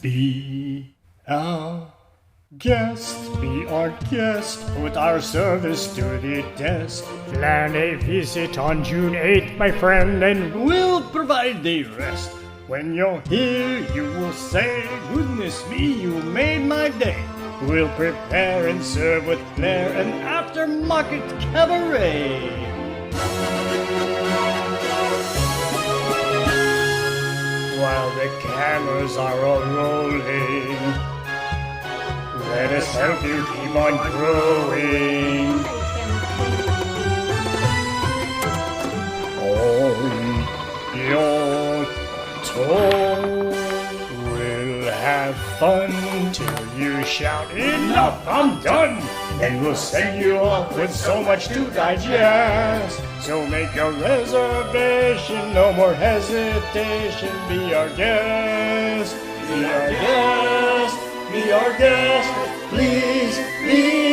Be our be our guest, put our service to the test. Plan a visit on June 8th, my friend, and we'll provide the rest. When you're here, you will say, goodness me, you made my day. We'll prepare and serve with flair an aftermarket cabaret. While the cameras are all rolling, let us help you keep on growing. On your toe, we'll have fun till you shout, enough, I'm done! Then we'll send you off with so much to digest. So make a reservation, no more hesitation. Be our guest, be our guest, be our guest. Please be